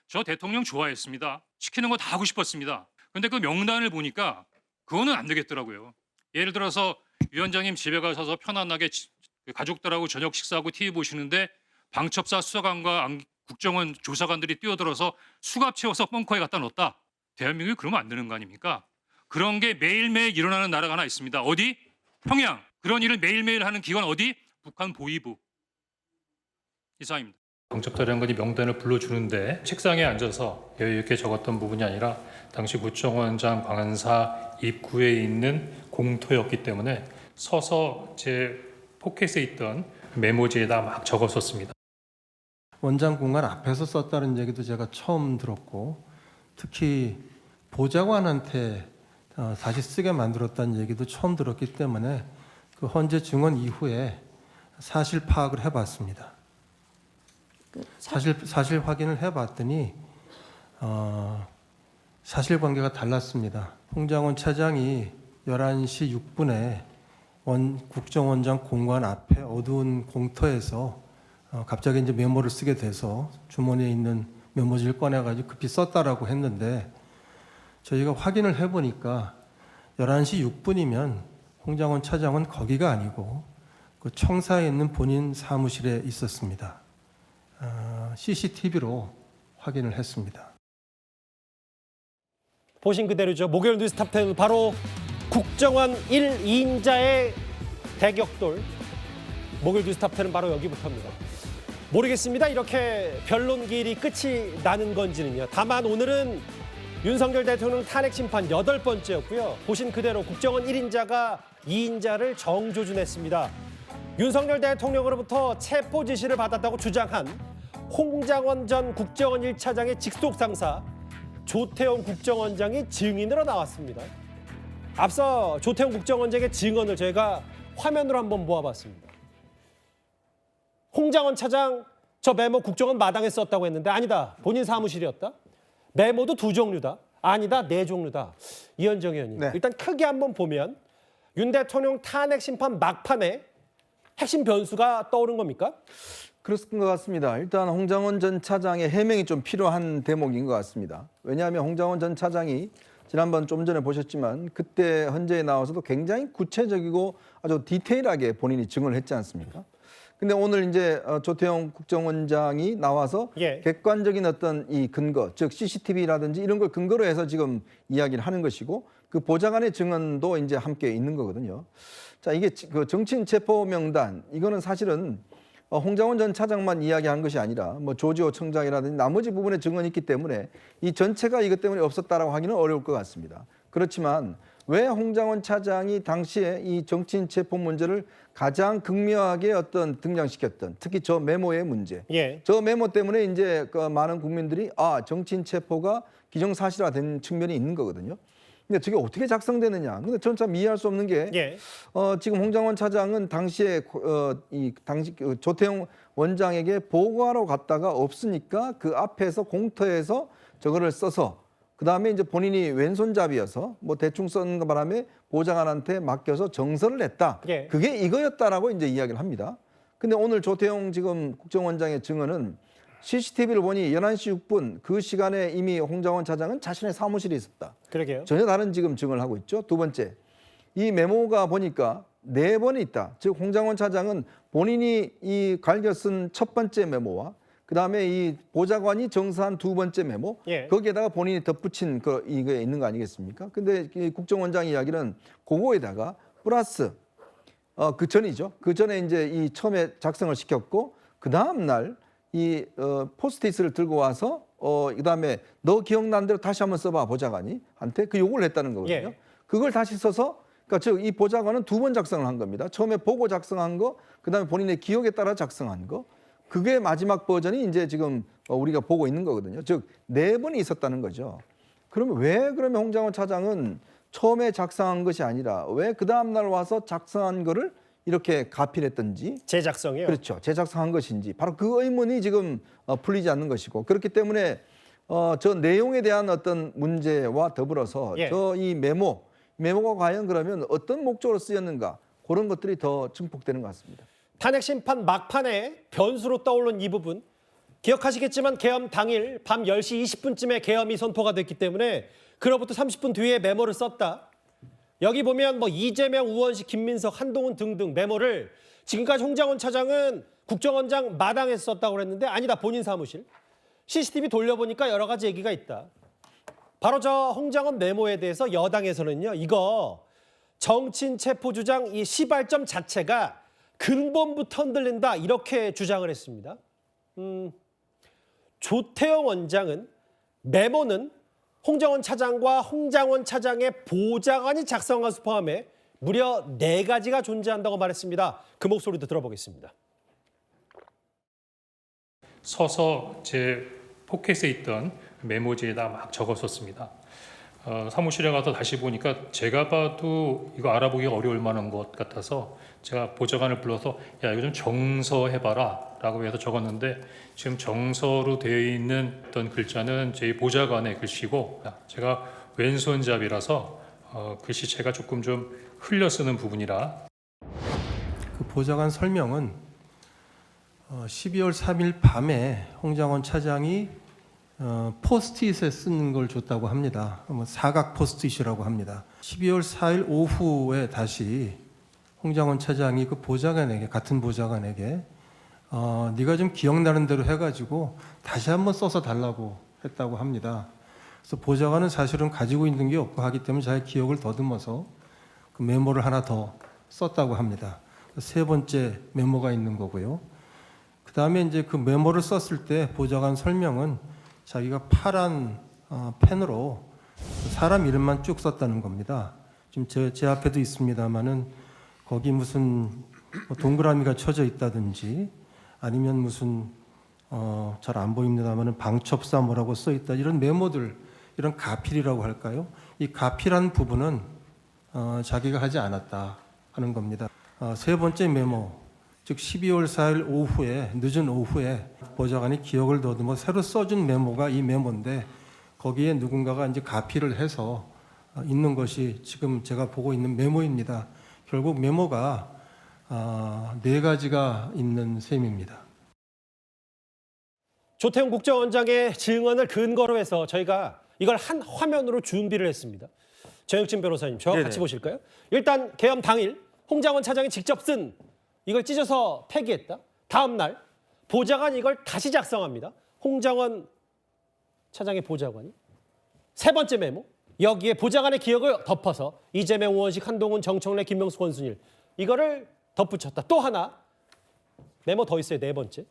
저 대통령 좋아했습니다. 시키는 거 다 하고 싶었습니다. 근데 그 명단을 보니까 그거는 안 되겠더라고요. 예를 들어서 위원장님 집에 가셔서 편안하게 가족들하고 저녁 식사하고 TV 보시는데 방첩사 수사관과 국정원 조사관들이 뛰어들어서 수갑 채워서 벙커에 갖다 넣었다. 대한민국이 그러면 안 되는 거 아닙니까? 그런 게 매일매일 일어나는 나라가 하나 있습니다. 어디? 평양. 그런 일을 매일매일 하는 기관 어디? 북한 보위부. 이상입니다. 방첩사령관이 명단을 불러주는데 책상에 앉아서 여유 있게 적었던 부분이 아니라 당시 구청원장 관사 입구에 있는 공터였기 때문에 서서 제 포켓에 있던 메모지에다 막 적었었습니다. 원장 공간 앞에서 썼다는 얘기도 제가 처음 들었고, 특히 보좌관한테 다시 쓰게 만들었다는 얘기도 처음 들었기 때문에 그 헌재 증언 이후에 사실 파악을 해봤습니다. 사실 확인을 해봤더니 사실관계가 달랐습니다. 홍장원 차장이 11시 6분에 국정원장 공관 앞에 어두운 공터에서 갑자기 이제 메모를 쓰게 돼서 주머니에 있는 메모지를 꺼내가지고 급히 썼다라고 했는데, 저희가 확인을 해보니까 11시 6분이면 홍장원 차장은 거기가 아니고 그 청사에 있는 본인 사무실에 있었습니다. CCTV로 확인을 했습니다. 보신 그대로죠. 목요일 뉴스 탑10 바로 국정원 1인자의 대격돌. 목요일 뉴스 탑10은 바로 여기부터입니다. 모르겠습니다. 이렇게 변론길이 끝이 나는 건지는요. 다만 오늘은 윤석열 대통령 탄핵 심판 8번째였고요. 보신 그대로 국정원 1인자가 2인자를 정조준했습니다. 윤석열 대통령으로부터 체포 지시를 받았다고 주장한 홍장원 전 국정원 1차장의 직속 상사 조태용 국정원장이 증인으로 나왔습니다. 앞서 조태용 국정원장의 증언을 저희가 화면으로 한번 모아봤습니다. 홍장원 차장, 저 메모 국정원 마당에 썼다고 했는데 아니다. 본인 사무실이었다. 메모도 2종류다. 아니다. 4종류다. 이현정 의원님. 네. 일단 크게 한번 보면 윤 대통령 탄핵 심판 막판에 핵심 변수가 떠오른 겁니까? 그렇은 것 같습니다. 일단 홍장원 전 차장의 해명이 좀 필요한 대목인 것 같습니다. 왜냐하면 홍장원 전 차장이 지난번 좀 전에 보셨지만 그때 헌재에 나와서도 굉장히 구체적이고 아주 디테일하게 본인이 증언을 했지 않습니까? 근데 오늘 이제 조태용 국정원장이 나와서 예. 객관적인 어떤 이 근거, 즉 CCTV라든지 이런 걸 근거로 해서 지금 이야기를 하는 것이고, 그 보좌관의 증언도 이제 함께 있는 거거든요. 자, 이게 그 정치인 체포 명단, 이거는 사실은 홍장원 전 차장만 이야기한 것이 아니라 뭐 조지호 청장이라든지 나머지 부분에 증언이 있기 때문에 이 전체가 이것 때문에 없었다라고 하기는 어려울 것 같습니다. 그렇지만 왜 홍장원 차장이 당시에 이 정치인 체포 문제를 가장 극명하게 등장시켰던, 특히 저 메모의 문제, 예. 저 메모 때문에 이제 그 많은 국민들이 정치인 체포가 기정사실화된 측면이 있는 거거든요. 근데 저게 어떻게 작성되느냐? 근데 저는 참 이해할 수 없는 게 예. 지금 홍장원 차장은 당시에 당시 조태용 원장에게 보고하러 갔다가 없으니까 그 앞에서 공터에서 저거를 써서 그다음에 이제 본인이 왼손잡이여서 뭐 대충 쓴 바람에 보좌관한테 맡겨서 정서를 냈다. 예. 그게 이거였다라고 이제 이야기를 합니다. 근데 오늘 조태용 지금 국정원장의 증언은 CCTV를 보니 11시 6분 그 시간에 이미 홍장원 차장은 자신의 사무실에 있었다. 그러게요. 전혀 다른 지금 증언을 하고 있죠. 두 번째, 이 메모가 보니까 4번이 있다. 즉 홍장원 차장은 본인이 이 갈겨 쓴 첫 번째 메모와 그다음에 이 보좌관이 정사한 2번째 메모, 예. 거기에다가 본인이 덧붙인 이거에 있는 거 아니겠습니까? 근데 이 국정원장 이야기는 그거에다가 플러스 그 전이죠. 그 전에 이제 이 처음에 작성을 시켰고 그 다음 날 이 포스트잇을 들고 와서 그다음에 너 기억난 대로 다시 한번 써봐 보좌관이 한테 그 요구를 했다는 거거든요. 예. 그걸 다시 써서 그러니까 즉 이 보좌관은 2번 작성을 한 겁니다. 처음에 보고 작성한 거, 그다음에 본인의 기억에 따라 작성한 거. 그게 마지막 버전이 이제 지금 우리가 보고 있는 거거든요. 즉 4번이 있었다는 거죠. 그러면 왜 그러면 홍장원 차장은 처음에 작성한 것이 아니라 왜 그 다음 날 와서 작성한 거를 이렇게 가필했던지, 재작성이요. 그렇죠, 재작성한 것인지 바로 그 의문이 지금 풀리지 않는 것이고, 그렇기 때문에 저 내용에 대한 어떤 문제와 더불어서 예. 저 이 메모가 과연 그러면 어떤 목적으로 쓰였는가, 그런 것들이 더 증폭되는 것 같습니다. 탄핵 심판 막판에 변수로 떠오른 이 부분, 기억하시겠지만 계엄 당일 밤 10시 20분쯤에 계엄이 선포가 됐기 때문에 그로부터 30분 뒤에 메모를 썼다. 여기 보면 뭐 이재명, 우원식, 김민석, 한동훈 등등 메모를 지금까지 홍장원 차장은 국정원장 마당에서 썼다고 그랬는데 아니다, 본인 사무실. CCTV 돌려보니까 여러 가지 얘기가 있다. 바로 저 홍장원 메모에 대해서 여당에서는요, 이거 정친 체포 주장 이 시발점 자체가 근본부터 흔들린다, 이렇게 주장을 했습니다. 조태영 원장은 메모는 홍장원 차장과 홍장원 차장의 보좌관이 작성한 것을 포함해 무려 4가지가 존재한다고 말했습니다. 그 목소리도 들어보겠습니다. 서서 제 포켓에 있던 메모지에다 막 적었었습니다. 사무실에 가서 다시 보니까 제가 봐도 이거 알아보기가 어려울 만한 것 같아서 제가 보좌관을 불러서 야, 이거 좀 정서해봐라 라고 해서 적었는데 지금 정서로 되어 있는 어떤 글자는 제 보좌관의 글씨고 제가 왼손잡이라서 글씨체가 조금 좀 흘려 쓰는 부분이라. 그 보좌관 설명은 12월 3일 밤에 홍장원 차장이 포스트잇에 쓰는 걸 줬다고 합니다. 사각 포스트잇이라고 합니다. 12월 4일 오후에 다시 홍장원 차장이 그 보좌관에게, 같은 보좌관에게 네가 좀 기억나는 대로 해가지고 다시 한번 써서 달라고 했다고 합니다. 그래서 보좌관은 사실은 가지고 있는 게 없고 하기 때문에 자기 기억을 더듬어서 그 메모를 하나 더 썼다고 합니다. 3번째 메모가 있는 거고요. 그 다음에 이제 그 메모를 썼을 때 보좌관 설명은 자기가 파란 펜으로 사람 이름만 쭉 썼다는 겁니다. 지금 제 앞에도 있습니다만은 거기 무슨 동그라미가 쳐져 있다든지 아니면 무슨 잘 안 보입니다만은 방첩사 뭐라고 써 있다, 이런 메모들, 이런 가필이라고 할까요? 이 가필한 부분은 자기가 하지 않았다 하는 겁니다. 3번째 메모, 즉 12월 4일 오후에, 늦은 오후에 보좌관이 기억을 더듬어 새로 써준 메모가 이 메모인데 거기에 누군가가 이제 가필을 해서 있는 것이 지금 제가 보고 있는 메모입니다. 결국 메모가 4가지가 있는 셈입니다. 조태용 국정원장의 증언을 근거로 해서 저희가 이걸 한 화면으로 준비를 했습니다. 정혁진 변호사님, 저와 같이 보실까요? 일단 계엄 당일 홍장원 차장이 직접 쓴 이걸 찢어서 폐기했다. 다음 날 보좌관이 이걸 다시 작성합니다. 홍장원 차장의 보좌관이. 3번째 메모, 여기에 보좌관의 기억을 덮어서 이재명, 우원식, 한동훈, 정청래, 김명수, 권순일, 이거를 덧붙였다. 또 하나 메모 더 있어요. 4번째.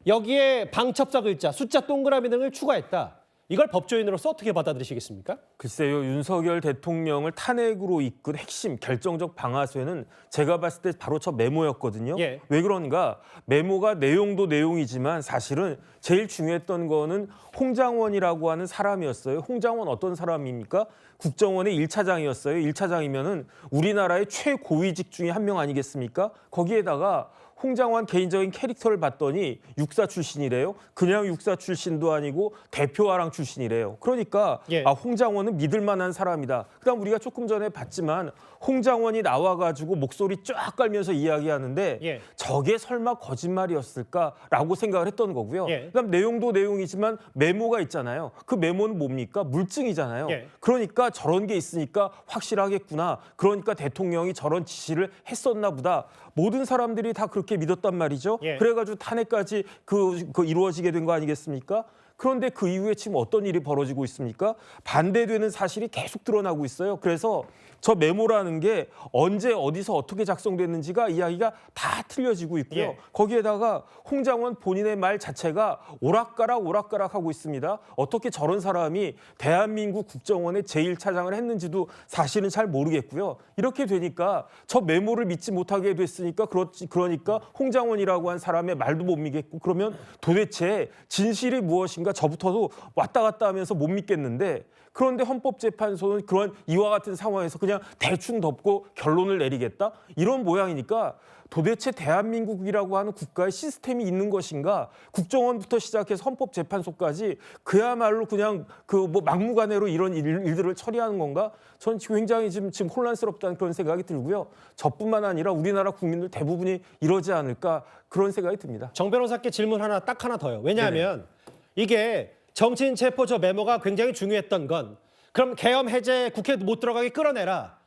여기에 방첩사 글자, 숫자 동그라미 등을 추가했다. 이걸 법조인으로서 어떻게 받아들이시겠습니까? 글쎄요, 윤석열 대통령을 탄핵으로 이끈 핵심 결정적 방아쇠는 제가 봤을 때 바로 저 메모였거든요. 예. 왜 그런가? 메모가 내용도 내용이지만 사실은 제일 중요했던 거는 홍장원이라고 하는 사람이었어요. 홍장원 어떤 사람입니까? 국정원의 1차장이었어요. 1차장이면은 우리나라의 최고위직 중에 한 명 아니겠습니까? 거기에다가 홍장원 개인적인 캐릭터를 봤더니 육사 출신이래요. 그냥 육사 출신도 아니고 대표화랑 출신이래요. 그러니까 예. 홍장원은 믿을 만한 사람이다. 그다음 우리가 조금 전에 봤지만 홍장원이 나와가지고 목소리 쫙 깔면서 이야기하는데 예. 저게 설마 거짓말이었을까라고 생각을 했던 거고요. 예. 그다음 내용도 내용이지만 메모가 있잖아요. 그 메모는 뭡니까? 물증이잖아요. 예. 그러니까 저런 게 있으니까 확실하겠구나. 그러니까 대통령이 저런 지시를 했었나 보다. 모든 사람들이 다 그렇게 믿었단 말이죠. 예. 그래가지고 탄핵까지 그 이루어지게 된 거 아니겠습니까? 그런데 그 이후에 지금 어떤 일이 벌어지고 있습니까? 반대되는 사실이 계속 드러나고 있어요. 그래서 저 메모라는 게 언제 어디서 어떻게 작성됐는지가 이야기가 다 틀려지고 있고요. 예. 거기에다가 홍장원 본인의 말 자체가 오락가락 하고 있습니다. 어떻게 저런 사람이 대한민국 국정원의 제1차장을 했는지도 사실은 잘 모르겠고요. 이렇게 되니까 저 메모를 믿지 못하게 됐으니까 그러니까 홍장원이라고 한 사람의 말도 못 믿겠고 그러면 도대체 진실이 무엇인가 그러니까 저부터도 왔다 갔다 하면서 못 믿겠는데 그런데 헌법재판소는 그런 이와 같은 상황에서 그냥 대충 덮고 결론을 내리겠다? 이런 모양이니까 도대체 대한민국이라고 하는 국가의 시스템이 있는 것인가? 국정원부터 시작해서 헌법재판소까지 그야말로 그냥 그 뭐 막무가내로 이런 일들을 처리하는 건가? 저는 지금 굉장히 지금 혼란스럽다는 그런 생각이 들고요. 저뿐만 아니라 우리나라 국민들 대부분이 이러지 않을까 그런 생각이 듭니다. 정 변호사께 질문 딱 하나 더요. 왜냐하면 이게 정치인 체포 저 메모가 굉장히 중요했던 건 그럼 계엄 해제 국회 못 들어가게 끌어내라.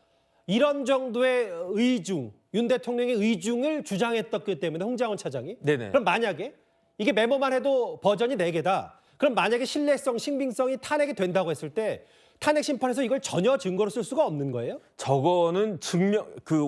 이런 정도의 의중, 윤 대통령의 의중을 주장했었기 때문에 홍장원 차장이. 네네. 그럼 만약에 이게 메모만 해도 버전이 4개다. 그럼 만약에 신뢰성, 신빙성이 탄핵이 된다고 했을 때 탄핵 심판에서 이걸 전혀 증거로 쓸 수가 없는 거예요? 저거는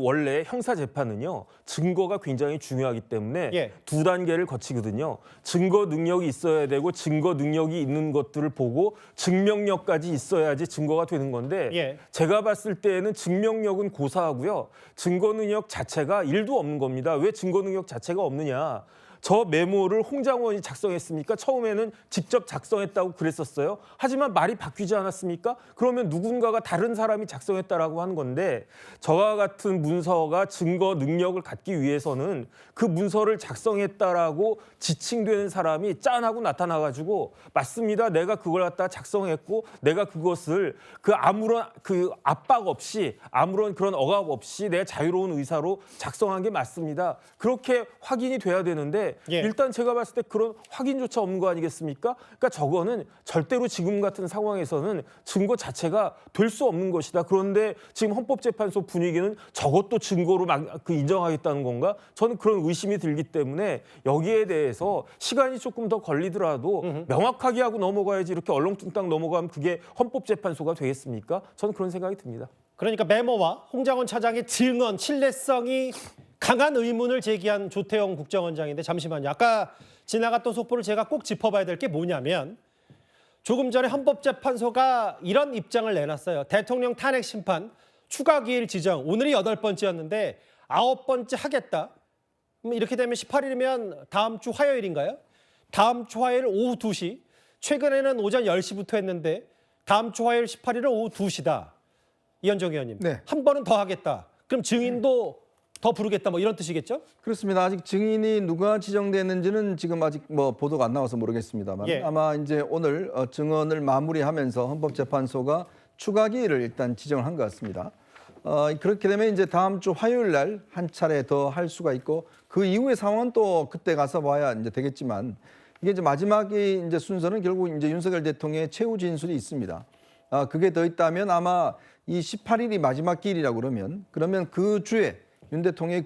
원래 형사 재판은요 증거가 굉장히 중요하기 때문에 예. 2단계를 거치거든요. 증거 능력이 있어야 되고 증거 능력이 있는 것들을 보고 증명력까지 있어야지 증거가 되는 건데 예. 제가 봤을 때는 증명력은 고사하고요. 증거 능력 자체가 1도 없는 겁니다. 왜 증거 능력 자체가 없느냐? 저 메모를 홍장원이 작성했습니까? 처음에는 직접 작성했다고 그랬었어요. 하지만 말이 바뀌지 않았습니까? 그러면 누군가가 다른 사람이 작성했다라고 하는 건데 저와 같은 문서가 증거 능력을 갖기 위해서는 그 문서를 작성했다라고 지칭되는 사람이 짠하고 나타나가지고 맞습니다. 내가 그걸 갖다 작성했고 내가 그것을 아무런 압박 없이 아무런 그런 억압 없이 내 자유로운 의사로 작성한 게 맞습니다. 그렇게 확인이 돼야 되는데 예. 일단 제가 봤을 때 그런 확인조차 없는 거 아니겠습니까? 그러니까 저거는 절대로 지금 같은 상황에서는 증거 자체가 될 수 없는 것이다. 그런데 지금 헌법재판소 분위기는 저것도 증거로 인정하겠다는 건가? 저는 그런 의심이 들기 때문에 여기에 대해서 시간이 조금 더 걸리더라도 명확하게 하고 넘어가야지 이렇게 얼렁뚱땅 넘어가면 그게 헌법재판소가 되겠습니까? 저는 그런 생각이 듭니다. 그러니까 메모와 홍장원 차장의 증언, 신뢰성이 강한 의문을 제기한 조태영 국정원장인데 잠시만요. 아까 지나갔던 속보를 제가 꼭 짚어봐야 될 게 뭐냐면 조금 전에 헌법재판소가 이런 입장을 내놨어요. 대통령 탄핵 심판 추가 기일 지정. 오늘이 8번째였는데 9번째 하겠다. 이렇게 되면 18일이면 다음 주 화요일인가요? 다음 주 화요일 오후 2시. 최근에는 오전 10시부터 했는데 다음 주 화요일 18일은 오후 2시다. 이현정 의원님. 네. 한 번은 더 하겠다. 그럼 증인도 더 부르겠다 뭐 이런 뜻이겠죠? 그렇습니다. 아직 증인이 누가 지정됐는지는 지금 아직 뭐 보도가 안 나와서 모르겠습니다만 예. 아마 이제 오늘 증언을 마무리하면서 헌법재판소가 추가 기일을 일단 지정을 한 것 같습니다. 그렇게 되면 이제 다음 주 화요일 날 한 차례 더 할 수가 있고 그 이후의 상황은 또 그때 가서 봐야 이제 되겠지만 이게 이제 마지막에 이제 순서는 결국 이제 윤석열 대통령의 최후 진술이 있습니다. 그게 더 있다면 아마 이 18일이 마지막 기일이라고 그러면 그 주에 윤 대통령이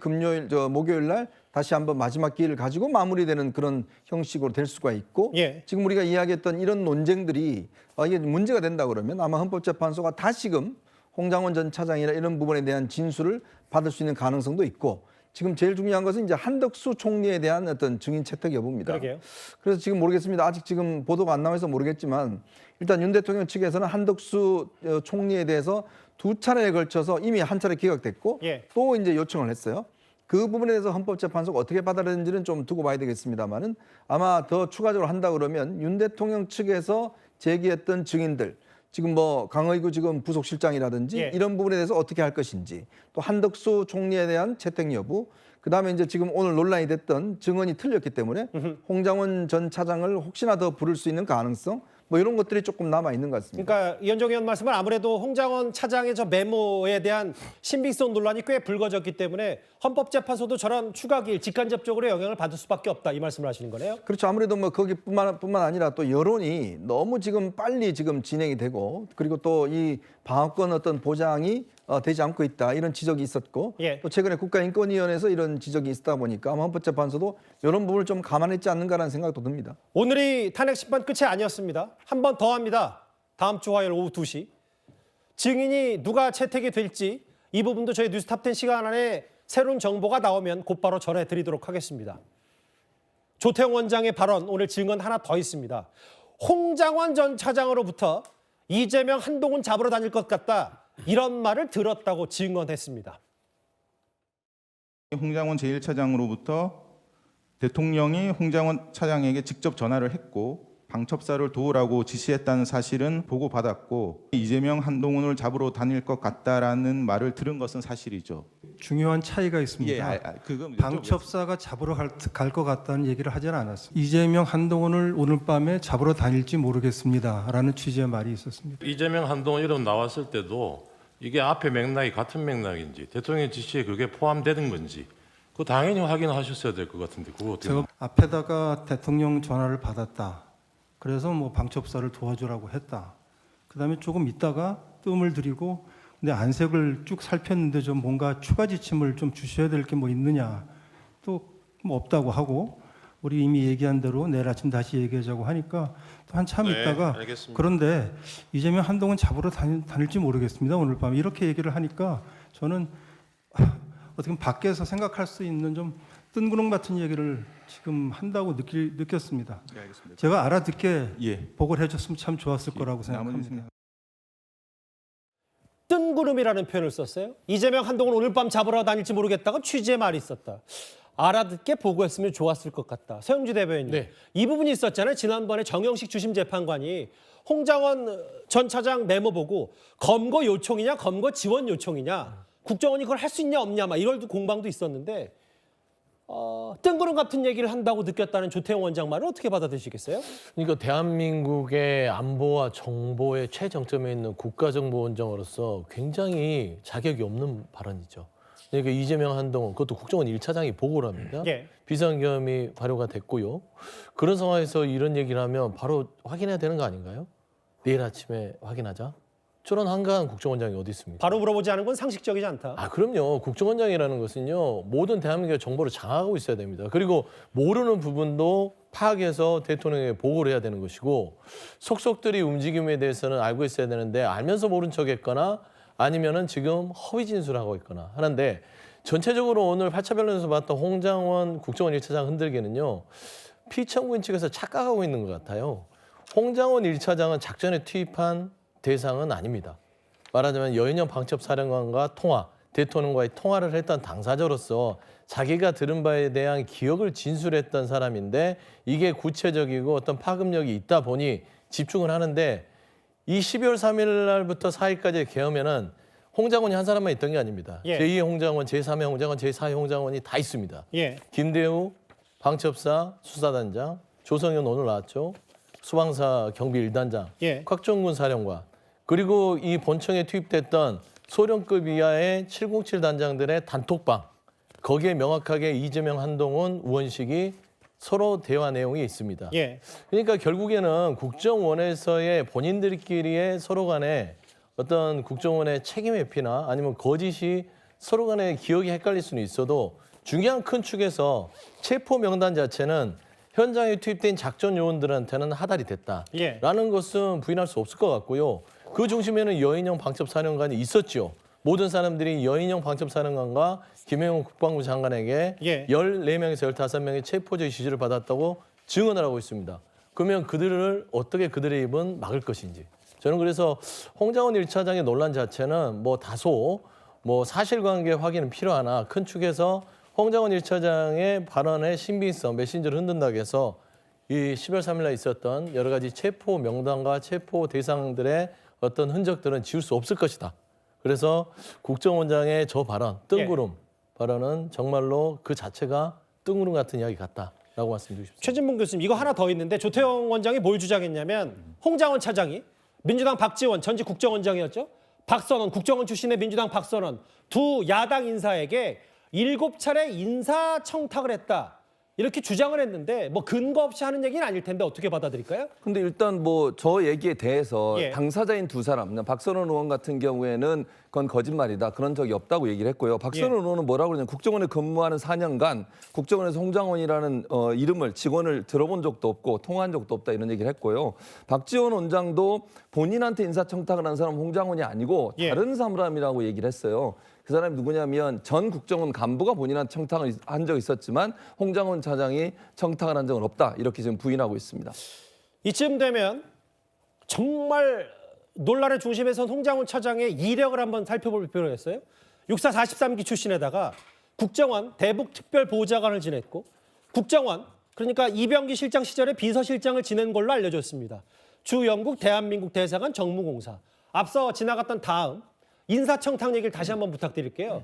목요일 날 다시 한번 마지막 기회를 가지고 마무리되는 그런 형식으로 될 수가 있고 예. 지금 우리가 이야기했던 이런 논쟁들이 이게 문제가 된다 그러면 아마 헌법재판소가 다시금 홍장원 전 차장이나 이런 부분에 대한 진술을 받을 수 있는 가능성도 있고 지금 제일 중요한 것은 이제 한덕수 총리에 대한 어떤 증인 채택 여부입니다. 그러게요. 그래서 지금 모르겠습니다. 아직 지금 보도가 안 나와서 모르겠지만 일단 윤 대통령 측에서는 한덕수 총리에 대해서 2차례에 걸쳐서 이미 한 차례 기각됐고 예. 또 이제 요청을 했어요. 그 부분에 대해서 헌법재판소가 어떻게 받아들였는지는 좀 두고 봐야 되겠습니다만은 아마 더 추가적으로 한다 그러면 윤 대통령 측에서 제기했던 증인들 지금 뭐 강의구 지금 부속실장이라든지 예. 이런 부분에 대해서 어떻게 할 것인지 또 한덕수 총리에 대한 채택 여부 그다음에 이제 지금 오늘 논란이 됐던 증언이 틀렸기 때문에 홍장원 전 차장을 혹시나 더 부를 수 있는 가능성 뭐 이런 것들이 조금 남아 있는 것 같습니다. 그러니까 이현정 의원 말씀은 아무래도 홍장원 차장의 저 메모에 대한 신빙성 논란이 꽤 불거졌기 때문에 헌법재판소도 저런 추가 기일 직간접적으로 영향을 받을 수밖에 없다 이 말씀을 하시는 거네요. 그렇죠. 아무래도 뭐 거기뿐만 아니라 또 여론이 너무 지금 빨리 지금 진행이 되고 그리고 또 이 방어권 어떤 보장이 되지 않고 있다 이런 지적이 있었고 예. 또 최근에 국가인권위원회에서 이런 지적이 있다 보니까 아마 헌법재판소도 이런 부분을 좀 감안했지 않는가라는 생각도 듭니다. 오늘이 탄핵 심판 끝이 아니었습니다. 한 번 더 합니다. 다음 주 화요일 오후 2시. 증인이 누가 채택이 될지 이 부분도 저희 뉴스탑10 시간 안에 새로운 정보가 나오면 곧바로 전해드리도록 하겠습니다. 조태영 원장의 발언 오늘 증언 하나 더 있습니다. 홍장원 전 차장으로부터 이재명 한동훈 잡으러 다닐 것 같다. 이런 말을 들었다고 증언했습니다. 홍장원 제1차장으로부터 대통령이 홍장원 차장에게 직접 전화를 했고 방첩사를 도우라고 지시했다는 사실은 보고받았고 이재명 한동훈을 잡으러 다닐 것 같다라는 말을 들은 것은 사실이죠. 중요한 차이가 있습니다. 그건 방첩사가 잡으러 갈 것 같다는 얘기를 하지는 않았습니다. 이재명 한동훈을 오늘 밤에 잡으러 다닐지 모르겠습니다라는 취지의 말이 있었습니다. 이재명 한동훈 이름 나왔을 때도 이게 앞에 맥락이 같은 맥락인지 대통령 지시에 그게 포함되는 건지 그 당연히 확인하셨어야 될 것 같은데 그거 어떻게 제가 앞에다가 대통령 전화를 받았다. 그래서 뭐 방첩사를 도와주라고 했다. 그다음에 조금 있다가 뜸을 들이고 근데 안색을 쭉 살폈는데 좀 뭔가 추가 지침을 좀 주셔야 될 게 뭐 있느냐. 또 뭐 없다고 하고 우리 이미 얘기한 대로 내일 아침 다시 얘기하자고 하니까 또 한참 있다가 알겠습니다. 그런데 이재명 한동훈 잡으러 다닐지 모르겠습니다. 오늘 밤에 이렇게 얘기를 하니까 저는 어떻게 보면 밖에서 생각할 수 있는 좀 뜬구름 같은 얘기를 지금 한다고 느꼈습니다. 네, 알겠습니다. 제가 알아듣게 예. 보고를 해줬으면 참 좋았을 거라고 나머지 생각합니다. 뜬구름이라는 표현을 썼어요. 이재명 한동훈 오늘 밤 잡으러 다닐지 모르겠다가 취지의 말이 있었다. 알아듣게 보고했으면 좋았을 것 같다. 서영주 대변인, 네. 이 부분이 있었잖아요. 지난번에 정영식 주심 재판관이 홍장원 전 차장 메모 보고 검거 요청이냐 검거 지원 요청이냐 국정원이 그걸 할 수 있냐 없냐 막 이런 공방도 있었는데 뜬구름 같은 얘기를 한다고 느꼈다는 조태용 원장 말을 어떻게 받아들이시겠어요? 그러니까 대한민국의 안보와 정보의 최정점에 있는 국가정보원장으로서 굉장히 자격이 없는 발언이죠. 그러니까 이재명 한동훈 그것도 국정원 1차장이 보고를 합니다. 예. 비상겸이 발효가 됐고요. 그런 상황에서 이런 얘기를 하면 바로 확인해야 되는 거 아닌가요? 내일 아침에 확인하자. 저런 한가한 국정원장이 어디 있습니까? 바로 물어보지 않은 건 상식적이지 않다. 아, 그럼요. 국정원장이라는 것은요, 모든 대한민국의 정보를 장악하고 있어야 됩니다. 그리고 모르는 부분도 파악해서 대통령에게 보고를 해야 되는 것이고, 속속들이 움직임에 대해서는 알고 있어야 되는데, 알면서 모른 척 했거나, 아니면은 지금 허위 진술하고 있거나 하는데, 전체적으로 오늘 8차 변론에서 봤던 홍장원 국정원 1차장 흔들기는요, 피청구인 측에서 착각하고 있는 것 같아요. 홍장원 1차장은 작전에 투입한 대상은 아닙니다. 말하자면 여인영 방첩사령관과 통화, 대통령과의 통화를 했던 당사자로서 자기가 들은 바에 대한 기억을 진술했던 사람인데 이게 구체적이고 어떤 파급력이 있다 보니 집중을 하는데 이 12월 3일 날부터 4일까지의 계엄에는 홍장원이 한 사람만 있던 게 아닙니다. 예. 제2의 홍장원, 제3의 홍장원, 제4의 홍장원이 다 있습니다. 예. 김대우 방첩사 수사단장, 조성현 오늘 나왔죠. 수방사 경비 1단장, 예. 곽정군 사령관, 그리고 이 본청에 투입됐던 소령급 이하의 707 단장들의 단톡방, 거기에 명확하게 이재명, 한동훈, 우원식이 서로 대화 내용이 있습니다. 예. 그러니까 결국에는 국정원에서의 본인들끼리의 서로 간에 어떤 국정원의 책임 회피나 아니면 거짓이 서로 간에 기억이 헷갈릴 수는 있어도 중요한 큰 축에서 체포 명단 자체는 현장에 투입된 작전 요원들한테는 하달이 됐다라는 예. 것은 부인할 수 없을 것 같고요. 그 중심에는 여인영 방첩사령관이 있었죠. 모든 사람들이 여인영 방첩사령관과 김영호 국방부 장관에게 예. 14명에서 15명의 체포조의 지시를 받았다고 증언을 하고 있습니다. 그러면 그들을 어떻게 그들의 입은 막을 것인지. 저는 그래서 홍장원 1차장의 논란 자체는 뭐 다소 뭐 사실관계 확인은 필요하나 큰 축에서 홍장원 1차장의 발언의 신빙성, 메신저를 흔든다고 해서 이 10월 3일 날 있었던 여러 가지 체포 명단과 체포 대상들의 어떤 흔적들은 지울 수 없을 것이다. 그래서 국정원장의 저 발언, 뜬구름 발언은 정말로 그 자체가 뜬구름 같은 이야기 같다라고 말씀드리고 싶습니다. 최진봉 교수님, 이거 하나 더 있는데 조태용 원장이 뭘 주장했냐면 홍장원 차장이 민주당 박지원 전직 국정원장이었죠. 박선원 국정원 출신의 민주당 박선원 두 야당 인사에게 7차례 인사 청탁을 했다. 이렇게 주장을 했는데 뭐 근거 없이 하는 얘기는 아닐 텐데 어떻게 받아들일까요? 근데 일단 뭐 저 얘기에 대해서 예. 당사자인 두 사람, 박선원 의원 같은 경우에는 그건 거짓말이다. 그런 적이 없다고 얘기를 했고요. 박선원 의원은 뭐라고 그러냐면 국정원에 근무하는 4년간 국정원에서 홍장원이라는 이름을 직원을 들어본 적도 없고 통화한 적도 없다 이런 얘기를 했고요. 박지원 원장도 본인한테 인사청탁을 한 사람은 홍장원이 아니고 예. 다른 사람이라고 얘기를 했어요. 그 사람이 누구냐면 전 국정원 간부가 본인한테 청탁을 한 적이 있었지만 홍장원 차장이 청탁을 한 적은 없다. 이렇게 지금 부인하고 있습니다. 이쯤 되면 정말 논란의 중심에 선 홍장원 차장의 이력을 한번 살펴볼 필요가 있어요. 육사 43기 출신에다가 국정원 대북특별보좌관을 지냈고 국정원 그러니까 이병기 실장 시절에 비서실장을 지낸 걸로 알려졌습니다. 주 영국 대한민국 대사관 정무공사. 앞서 지나갔던 다음 인사청탁 얘기를 다시 한번 부탁드릴게요.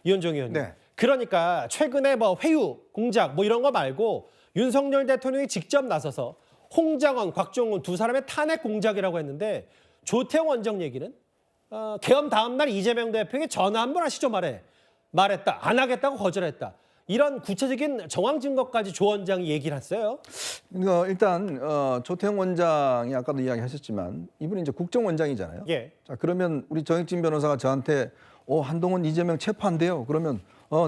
이현정 의원님. 네. 그러니까 최근에 뭐 회유, 공작 뭐 이런 거 말고 윤석열 대통령이 직접 나서서 홍장원, 곽종훈 두 사람의 탄핵 공작이라고 했는데 조태용 원장 얘기는 계엄 다음 날 이재명 대표에게 전화 한번 하시죠 말했다. 안 하겠다고 거절했다. 이런 구체적인 정황 증거까지 조 원장이 얘기를 했어요. 일단 조태용 원장이 아까도 이야기하셨지만 이분이 이제 국정원장이잖아요. 예. 자, 그러면 우리 정익진 변호사가 저한테 한동훈 이재명 체포한대요. 그러면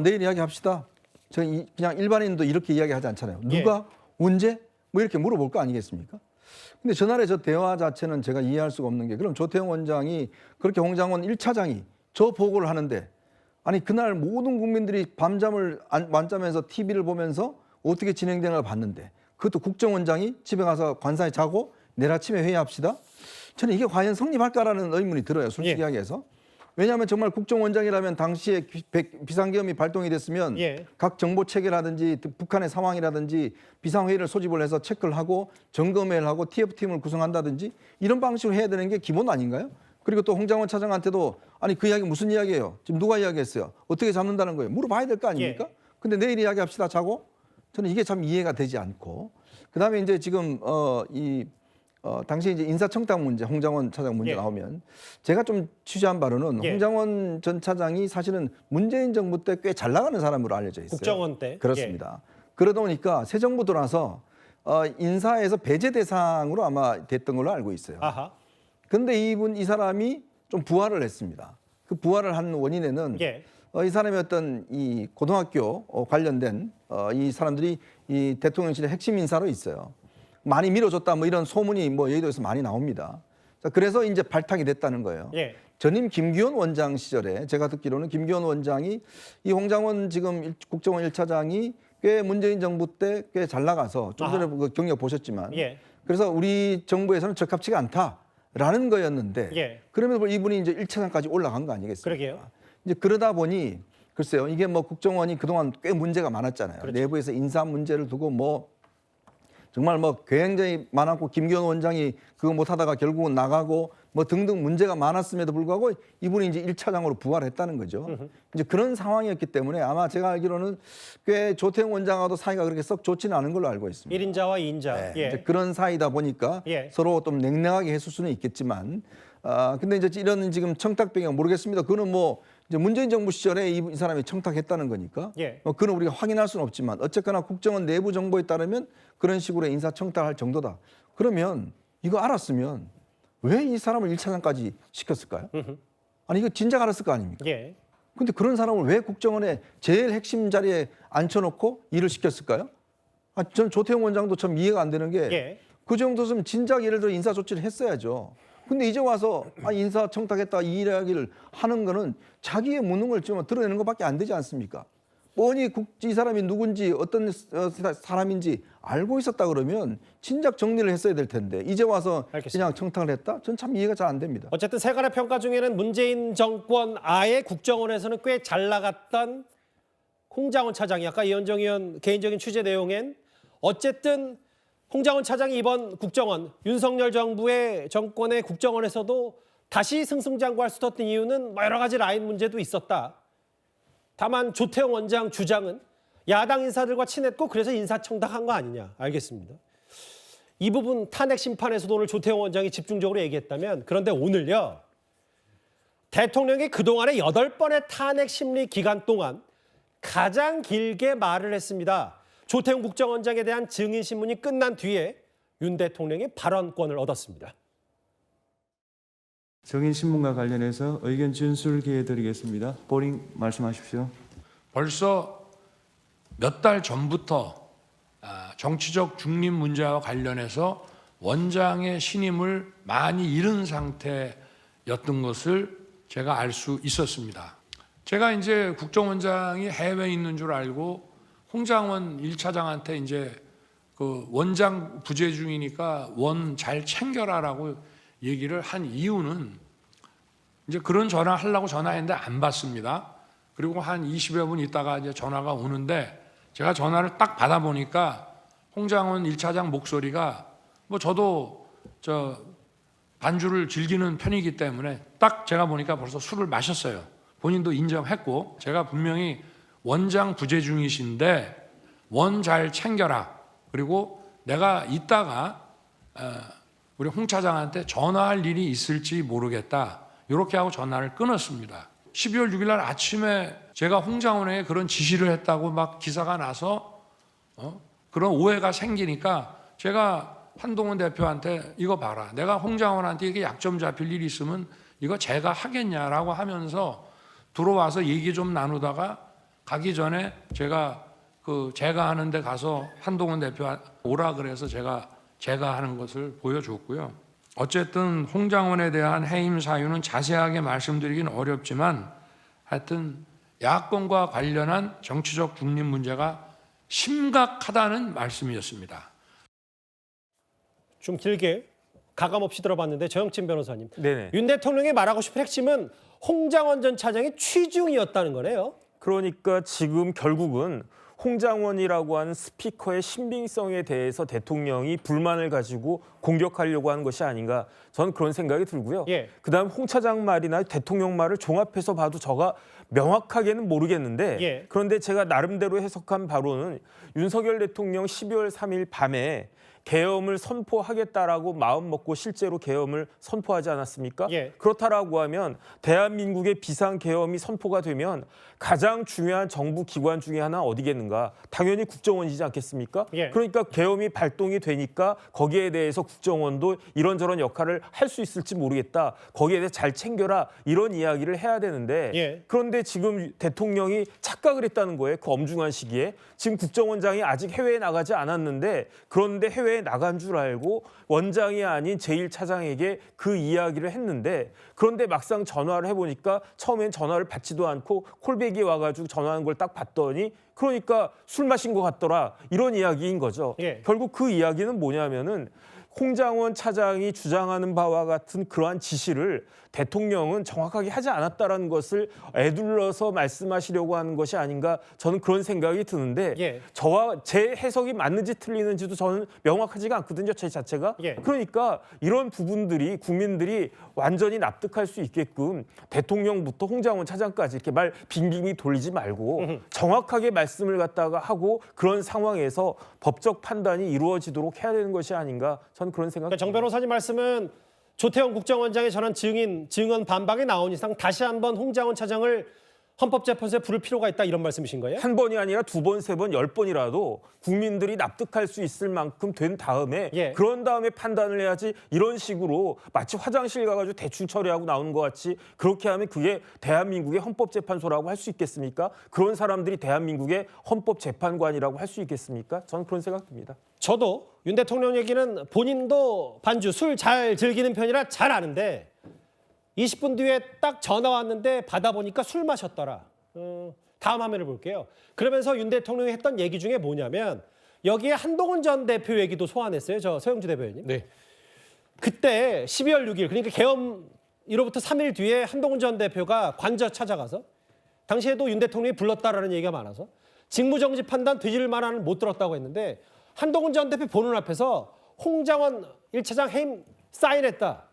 내일 이야기합시다. 그냥 일반인도 이렇게 이야기하지 않잖아요. 누가 언제 뭐 이렇게 물어볼 거 아니겠습니까? 근데 전날에 저 대화 자체는 제가 이해할 수가 없는 게 그럼 조태용 원장이 그렇게 홍장원 1차장이 저 보고를 하는데 아니 그날 모든 국민들이 밤잠을 만잠에서 TV를 보면서 어떻게 진행되는 걸 봤는데 그것도 국정원장이 집에 가서 관사에 자고 내일 아침에 회의합시다. 저는 이게 과연 성립할까라는 의문이 들어요. 솔직히 이야기해서. 왜냐하면 정말 국정원장이라면 당시에 비상계엄이 발동이 됐으면 각 정보 체계라든지 북한의 상황이라든지 비상회의를 소집을 해서 체크를 하고 점검회의를 하고 TF팀을 구성한다든지 이런 방식으로 해야 되는 게 기본 아닌가요? 그리고 또 홍장원 차장한테도 아니 그 이야기 무슨 이야기예요? 지금 누가 이야기했어요? 어떻게 잡는다는 거예요? 물어봐야 될 거 아닙니까? 근데 내일 이야기합시다 자고 저는 이게 참 이해가 되지 않고 그다음에 이제 지금 당시 이제 인사청탁 문제, 홍장원 차장 문제 나오면 제가 좀 취재한 바로는 홍장원 전 차장이 사실은 문재인 정부 때 꽤 잘 나가는 사람으로 알려져 있어요. 국정원 때. 그렇습니다. 그러다 보니까 새 정부 들어와서 인사에서 배제 대상으로 아마 됐던 걸로 알고 있어요. 아하. 근데 이 사람이 좀 부활을 했습니다. 그 부활을 한 원인에는 이 사람의 어떤 이 고등학교 관련된 이 사람들이 이 대통령실의 핵심 인사로 있어요. 많이 밀어줬다 뭐 이런 소문이 뭐 여의도에서 많이 나옵니다. 자, 그래서 이제 발탁이 됐다는 거예요. 전임 김기현 원장 시절에 제가 듣기로는 김기현 원장이 이 홍장원 지금 국정원 1차장이 꽤 문재인 정부 때 꽤 잘 나가서 좀 전에 그 경력 보셨지만 그래서 우리 정부에서는 적합치가 않다라는 거였는데 그러면서 이분이 이제 1차장까지 올라간 거 아니겠습니까? 그러게요. 이제 그러다 보니 글쎄요 이게 뭐 국정원이 그동안 꽤 문제가 많았잖아요. 그렇죠. 내부에서 인사 문제를 두고 뭐 정말 뭐 굉장히 많았고 김기현 원장이 그거 못하다가 결국은 나가고 뭐 등등 문제가 많았음에도 불구하고 이분이 이제 1차장으로 부활했다는 거죠. 이제 그런 상황이었기 때문에 아마 제가 알기로는 꽤 조태용 원장하고도 사이가 그렇게 썩 좋지는 않은 걸로 알고 있습니다. 1인자와 2인자. 이제 그런 사이다 보니까 서로 좀 냉랭하게 했을 수는 있겠지만 근데 이제 이런 지금 청탁 배경 모르겠습니다. 그거는 뭐 이제 문재인 정부 시절에 이 사람이 청탁했다는 거니까 그건 우리가 확인할 수는 없지만 어쨌거나 국정원 내부 정보에 따르면 그런 식으로 인사 청탁할 정도다. 그러면 이거 알았으면 왜 이 사람을 1차장까지 시켰을까요? 아니 이거 진작 알았을 거 아닙니까? 근데 그런 사람을 왜 국정원의 제일 핵심 자리에 앉혀놓고 일을 시켰을까요? 전 조태용 원장도 참 이해가 안 되는 게 그 정도면 진작 예를 들어 인사 조치를 했어야죠. 근데 이제 와서 인사 청탁했다 이 이야기를 하는 거는 자기의 무능을 좀 드러내는 것밖에 안 되지 않습니까? 뻔히 이 사람이 누군지 어떤 사람인지 알고 있었다 그러면 진작 정리를 했어야 될 텐데 이제 와서 그냥 청탁을 했다? 전 참 이해가 잘 안 됩니다. 어쨌든 세간의 평가 중에는 문재인 정권 아예 국정원에서는 꽤 잘 나갔던 홍장원 차장이 아까 이현정 의원 개인적인 취재 내용엔 어쨌든 홍장원 차장이 이번 국정원 윤석열 정부의 정권의 국정원에서도 다시 승승장구할 수 있었던 이유는 여러 가지 라인 문제도 있었다. 다만 조태용 원장 주장은 야당 인사들과 친했고 그래서 인사청탁한 거 아니냐. 알겠습니다. 이 부분 탄핵 심판에서도 오늘 조태용 원장이 집중적으로 얘기했다면 그런데 오늘요. 대통령이 그동안의 8번의 탄핵 심리 기간 동안 가장 길게 말을 했습니다. 조태용 국정원장에 대한 증인 신문이 끝난 뒤에 윤 대통령이 발언권을 얻었습니다. 증인 신문과 관련해서 의견 진술 기회 드리겠습니다. 보링 말씀하십시오. 벌써 몇 달 전부터 정치적 중립 문제와 관련해서 원장의 신임을 많이 잃은 상태였던 것을 제가 알 수 있었습니다. 제가 이제 국정원장이 해외에 있는 줄 알고 홍장원 1차장한테 이제 그 원장 부재 중이니까 원 잘 챙겨라라고 얘기를 한 이유는 이제 그런 전화 하려고 전화했는데 안 받습니다. 그리고 한 20여 분 있다가 이제 전화가 오는데 제가 전화를 딱 받아보니까 홍장원 1차장 목소리가 뭐 저도 저 반주를 즐기는 편이기 때문에 딱 제가 보니까 벌써 술을 마셨어요. 본인도 인정했고 제가 분명히 원장 부재 중이신데 원 잘 챙겨라. 그리고 내가 이따가 우리 홍 차장한테 전화할 일이 있을지 모르겠다. 이렇게 하고 전화를 끊었습니다. 12월 6일 날 아침에 제가 홍장원에게 그런 지시를 했다고 막 기사가 나서 그런 오해가 생기니까 제가 한동훈 대표한테 이거 봐라. 내가 홍장원한테 이게 약점 잡힐 일이 있으면 이거 제가 하겠냐라고 하면서 들어와서 얘기 좀 나누다가 가기 전에 제가 하는 데 가서 한동훈 대표 오라 그래서 제가 하는 것을 보여줬고요. 어쨌든 홍장원에 대한 해임 사유는 자세하게 말씀드리긴 어렵지만 하여튼 야권과 관련한 정치적 중립 문제가 심각하다는 말씀이었습니다. 좀 길게 가감 없이 들어봤는데 정영진 변호사님. 네네. 윤 대통령이 말하고 싶은 핵심은 홍장원 전 차장의 취중이었다는 거네요. 그러니까 지금 결국은 홍장원이라고 하는 스피커의 신빙성에 대해서 대통령이 불만을 가지고 공격하려고 하는 것이 아닌가, 저는 그런 생각이 들고요. 예. 그다음 홍 차장 말이나 대통령 말을 종합해서 봐도 저가 명확하게는 모르겠는데 예. 그런데 제가 나름대로 해석한 바로는 윤석열 대통령 12월 3일 밤에 계엄을 선포하겠다라고 마음먹고 실제로 계엄을 선포하지 않았습니까? 예. 그렇다라고 하면 대한민국의 비상계엄이 선포가 되면 가장 중요한 정부 기관 중에 하나 어디겠는가? 당연히 국정원이지 않겠습니까? 예. 그러니까 계엄이 발동이 되니까 거기에 대해서 국정원도 이런저런 역할을 할 수 있을지 모르겠다. 거기에 대해서 잘 챙겨라. 이런 이야기를 해야 되는데 예. 그런데 지금 대통령이 착각을 했다는 거예요. 그 엄중한 시기에. 지금 국정원장이 아직 해외에 나가지 않았는데 그런데 해외에 나간 줄 알고 원장이 아닌 제1차장에게 그 이야기를 했는데 그런데 막상 전화를 해보니까 처음엔 전화를 받지도 않고 콜백이 와가지고 전화한 걸 딱 봤더니 그러니까 술 마신 것 같더라. 이런 이야기인 거죠. 예. 결국 그 이야기는 뭐냐면은 홍장원 차장이 주장하는 바와 같은 그러한 지시를 대통령은 정확하게 하지 않았다라는 것을 애둘러서 말씀하시려고 하는 것이 아닌가, 저는 그런 생각이 드는데 예. 저와 제 해석이 맞는지 틀리는지도 저는 명확하지가 않거든요. 제 자체가. 예. 그러니까 이런 부분들이 국민들이 완전히 납득할 수 있게끔 대통령부터 홍장원 차장까지 이렇게 말 빙빙이 돌리지 말고 정확하게 말씀을 갖다가 하고 그런 상황에서 법적 판단이 이루어지도록 해야 되는 것이 아닌가, 저는 그런 생각이 그러니까 정 변호사님 말씀은 조태영 국정원장의 전원 증언 반박이 나온 이상 다시 한번 홍장원 차장을 헌법재판소에 부를 필요가 있다, 이런 말씀이신 거예요? 한 번이 아니라 두 번, 세 번, 10번이라도 국민들이 납득할 수 있을 만큼 된 다음에 예. 그런 다음에 판단을 해야지, 이런 식으로 마치 화장실 가가지고 대충 처리하고 나오는 것 같이 그렇게 하면 그게 대한민국의 헌법재판소라고 할 수 있겠습니까? 그런 사람들이 대한민국의 헌법재판관이라고 할 수 있겠습니까? 저는 그런 생각 듭니다. 저도 윤 대통령 얘기는 본인도 반주, 술 잘 즐기는 편이라 잘 아는데 20분 뒤에 딱 전화 왔는데 받아보니까 술 마셨더라. 다음 화면을 볼게요. 그러면서 윤 대통령이 했던 얘기 중에 뭐냐면 여기에 한동훈 전 대표 얘기도 소환했어요. 저 서영주 대변인님. 네. 그때 12월 6일, 그러니까 계엄 이로부터 3일 뒤에 한동훈 전 대표가 관저 찾아가서 당시에도 윤 대통령이 불렀다라는 얘기가 많아서 직무정지 판단 뒤질 만한 못 들었다고 했는데 한동훈 전 대표 보는 앞에서 홍장원 1차장 해임 사인했다.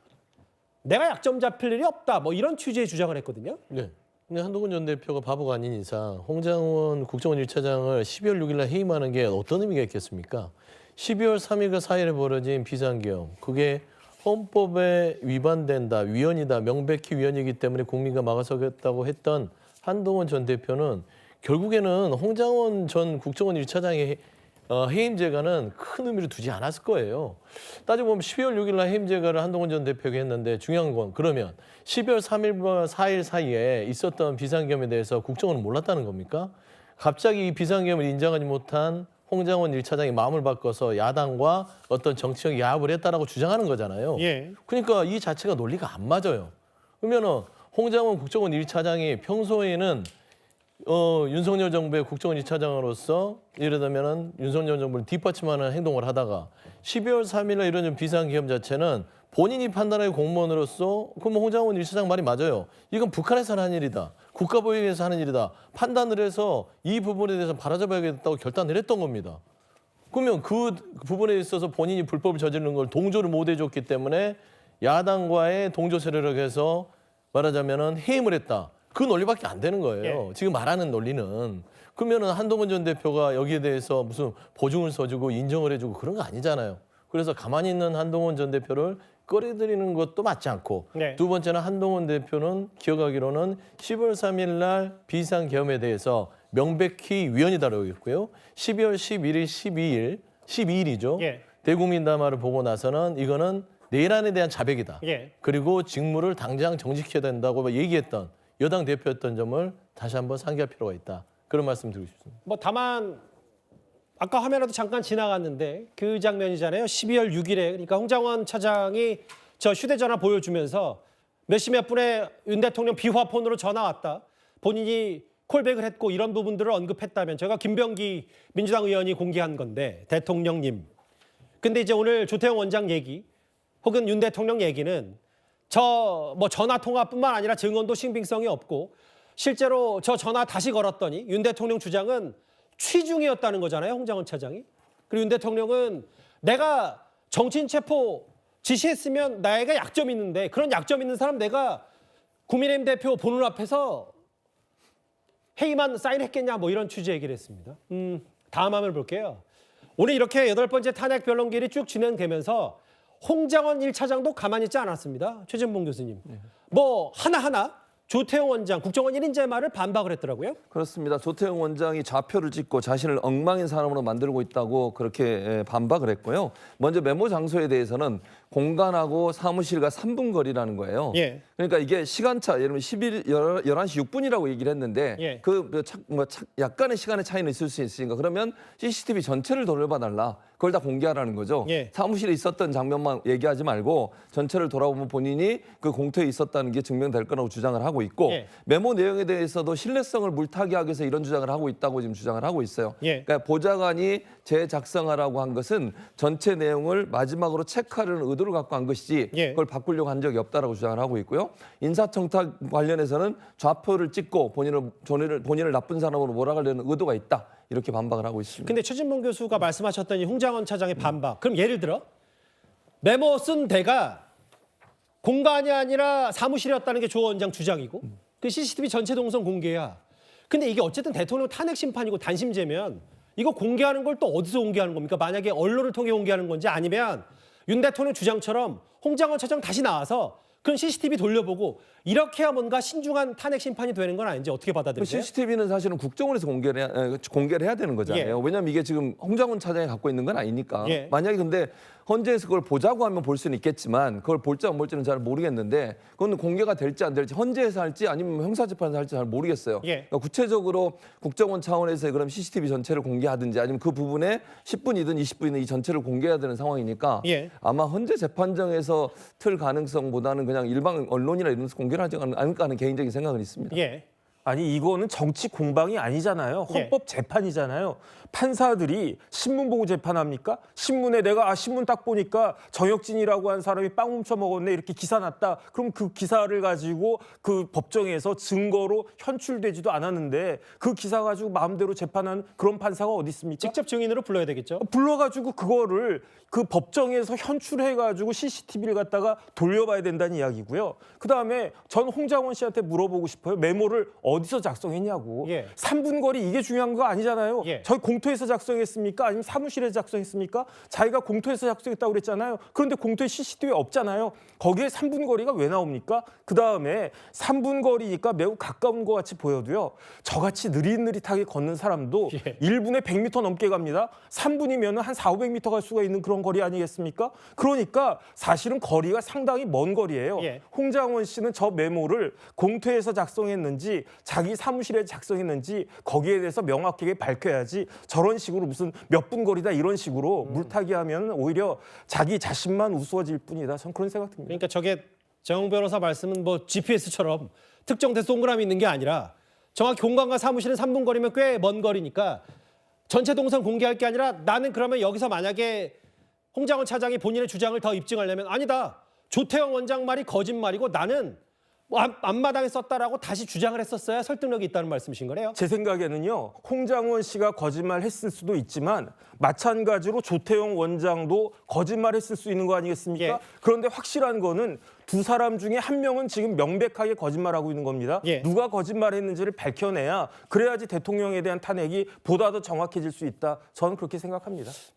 내가 약점 잡힐 일이 없다. 뭐 이런 취지의 주장을 했거든요. 네. 근데 한동훈 전 대표가 바보가 아닌 이상 홍장원 국정원 1차장을 12월 6일 날 해임하는 게 어떤 의미가 있겠습니까? 12월 3일과 4일에 벌어진 비상계엄, 그게 헌법에 위반된다, 위헌이다, 명백히 위헌이기 때문에 국민과 막아서겠다고 했던 한동훈 전 대표는 결국에는 홍장원 전 국정원 1차장의 해임 제가는 큰 의미를 두지 않았을 거예요. 따져보면 12월 6일 날 해임 제가를 한동훈 전 대표가 했는데 중요한 건 그러면 12월 3일과 4일 사이에 있었던 비상계엄에 대해서 국정원은 몰랐다는 겁니까? 갑자기 이 비상계엄을 인정하지 못한 홍장원 1차장이 마음을 바꿔서 야당과 어떤 정치적 야합을 했다라고 주장하는 거잖아요. 예. 그러니까 이 자체가 논리가 안 맞아요. 그러면은 홍장원 국정원 1차장이 평소에는 윤석열 정부의 국정원 1차장으로서 예를 들면은 윤석열 정부를 뒷받침하는 행동을 하다가 12월 3일에 이런 비상계엄 자체는 본인이 판단할 공무원으로서 그럼 홍장원 1차장 말이 맞아요. 이건 북한에서 하는 일이다. 국가보위에서 하는 일이다. 판단을 해서 이 부분에 대해서 바라잡아야겠다고 결단을 했던 겁니다. 그러면 그 부분에 있어서 본인이 불법을 저지르는 걸 동조를 못 해줬기 때문에 야당과의 동조 세력을 해서 말하자면은 해임을 했다. 그 논리밖에 안 되는 거예요. 예. 지금 말하는 논리는. 그러면은 한동훈 전 대표가 여기에 대해서 무슨 보증을 써주고 인정을 해주고 그런 거 아니잖아요. 그래서 가만히 있는 한동훈 전 대표를 끌어들이는 것도 맞지 않고 네. 두 번째는 한동훈 대표는 기억하기로는 10월 3일 날 비상계엄에 대해서 명백히 위헌이 다루고 있고요. 12월 11일, 12일이죠. 예. 대국민 담화를 보고 나서는 이거는 내란에 대한 자백이다. 예. 그리고 직무를 당장 정지시켜야 된다고 얘기했던 여당 대표였던 점을 다시 한번 상기할 필요가 있다. 그런 말씀 드리고 싶습니다. 뭐 다만 아까 화면에도 잠깐 지나갔는데 그 장면이잖아요. 12월 6일에 그러니까 홍장원 차장이 저 휴대전화 보여주면서 몇 시 몇 분에 윤 대통령 비화폰으로 전화 왔다. 본인이 콜백을 했고 이런 부분들을 언급했다면 제가 김병기 민주당 의원이 공개한 건데 대통령님. 근데 이제 오늘 조태영 원장 얘기 혹은 윤 대통령 얘기는 저 뭐 전화 통화뿐만 아니라 증언도 신빙성이 없고 실제로 저 전화 다시 걸었더니 윤 대통령 주장은 취중이었다는 거잖아요. 홍장원 차장이. 그리고 윤 대통령은 내가 정치인 체포 지시했으면 나에게 약점 있는데 그런 약점 있는 사람 내가 국민의힘 대표 보는 앞에서 회의만 사인했겠냐 뭐 이런 취지 얘기를 했습니다. 다음 화면을 볼게요. 오늘 이렇게 8번째 탄핵 변론길이 쭉 진행되면서 홍장원 1차장도 가만히 있지 않았습니다. 최진봉 교수님. 뭐 하나하나 조태영 원장 국정원 1인자의 말을 반박을 했더라고요. 그렇습니다. 조태영 원장이 좌표를 찍고 자신을 엉망인 사람으로 만들고 있다고 그렇게 반박을 했고요. 먼저 메모 장소에 대해서는 공간하고 사무실과 3분 거리라는 거예요. 예. 그러니까 이게 시간차, 예를 들면 11시 6분이라고 얘기를 했는데 예. 약간의 시간의 차이는 있을 수 있으니까 그러면 CCTV 전체를 돌려봐달라. 그걸 다 공개하라는 거죠. 예. 사무실에 있었던 장면만 얘기하지 말고 전체를 돌아보면 본인이 그 공터에 있었다는 게 증명될 거라고 주장을 하고 있고 예. 메모 내용에 대해서도 신뢰성을 물타기 하기 위해서 이런 주장을 하고 있다고 지금 주장을 하고 있어요. 예. 그러니까 보좌관이 재작성하라고 한 것은 전체 내용을 마지막으로 체크하려는 의도를 갖고 한 것이지 예. 그걸 바꾸려고 한 적이 없다라고 주장을 하고 있고요. 인사청탁 관련해서는 좌표를 찍고 본인을 나쁜 사람으로 몰아가려는 의도가 있다. 이렇게 반박을 하고 있습니다. 근데 최진봉 교수가 말씀하셨던 이 홍장원 차장의 반박. 그럼 예를 들어 메모 쓴 데가 공간이 아니라 사무실이었다는 게 조 원장 주장이고 그 CCTV 전체 동선 공개야. 근데 이게 어쨌든 대통령 탄핵 심판이고 단심제면 이거 공개하는 걸 또 어디서 공개하는 겁니까? 만약에 언론을 통해 공개하는 건지 아니면 윤 대통령 주장처럼 홍장원 차장 다시 나와서 그런 CCTV 돌려보고 이렇게 해야 뭔가 신중한 탄핵 심판이 되는 건 아닌지 어떻게 받아들이세요? CCTV는 사실은 국정원에서 공개를 해야 되는 거잖아요. 예. 왜냐하면 이게 지금 홍장원 차장이 갖고 있는 건 아니니까. 예. 만약에 근데 헌재에서 그걸 보자고 하면 볼 수는 있겠지만 그걸 볼지 안 볼지는 잘 모르겠는데 그건 공개가 될지 안 될지 헌재에서 할지 아니면 형사재판에서 할지 잘 모르겠어요. 예. 그러니까 구체적으로 국정원 차원에서 그럼 CCTV 전체를 공개하든지 아니면 그 부분에 10분이든 20분이든 이 전체를 공개해야 되는 상황이니까 예. 아마 헌재 재판정에서 틀 가능성보다는 그냥 일반 언론이나 이런 데서 공개를 하지 않을까 하는 개인적인 생각은 있습니다. 예. 아니 이거는 정치 공방이 아니잖아요. 예. 헌법 재판이잖아요. 판사들이 신문 보고 재판합니까? 신문에 내가 신문 딱 보니까 정혁진이라고 한 사람이 빵 훔쳐 먹었네 이렇게 기사 났다. 그럼 그 기사를 가지고 그 법정에서 증거로 현출되지도 않았는데 그 기사 가지고 마음대로 재판하는 그런 판사가 어디 있습니까? 직접 증인으로 불러야 되겠죠. 불러가지고 그거를 그 법정에서 현출해가지고 CCTV를 갖다가 돌려봐야 된다는 이야기고요. 그다음에 전 홍장원 씨한테 물어보고 싶어요. 메모를 어디서 작성했냐고. 예. 3분 거리 이게 중요한 거 아니잖아요. 예. 저희 공터에서 작성했습니까? 아니면 사무실에서 작성했습니까? 자기가 공터에서 작성했다고 그랬잖아요. 그런데 공터에 CCTV 없잖아요. 거기에 3분 거리가 왜 나옵니까? 그다음에 3분 거리니까 매우 가까운 것 같이 보여도요. 저같이 느릿느릿하게 걷는 사람도 예. 1분에 100m 넘게 갑니다. 3분이면 한 400~500m 갈 수가 있는 그런 거리 아니겠습니까? 그러니까 사실은 거리가 상당히 먼 거리예요. 예. 홍장원 씨는 저 메모를 공터에서 작성했는지 자기 사무실에 작성했는지 거기에 대해서 명확하게 밝혀야지 저런 식으로 무슨 몇 분 거리다 이런 식으로 물타기하면 오히려 자기 자신만 우스워질 뿐이다. 전 그런 생각 듭니다. 그러니까 저게 정 변호사 말씀은 뭐 GPS처럼 특정돼서 동그라미 있는 게 아니라 정확히 공간과 사무실은 3분 거리면 꽤 먼 거리니까 전체 동선 공개할 게 아니라 나는 그러면 여기서 만약에 홍장원 차장이 본인의 주장을 더 입증하려면 아니다. 조태영 원장 말이 거짓말이고 나는 뭐 앞마당에 썼다라고 다시 주장을 했었어야 설득력이 있다는 말씀이신 거네요. 제 생각에는요. 홍장원 씨가 거짓말했을 수도 있지만 마찬가지로 조태용 원장도 거짓말했을 수 있는 거 아니겠습니까? 예. 그런데 확실한 거는 두 사람 중에 한 명은 지금 명백하게 거짓말하고 있는 겁니다. 예. 누가 거짓말했는지를 밝혀내야 그래야지 대통령에 대한 탄핵이 보다 더 정확해질 수 있다. 저는 그렇게 생각합니다.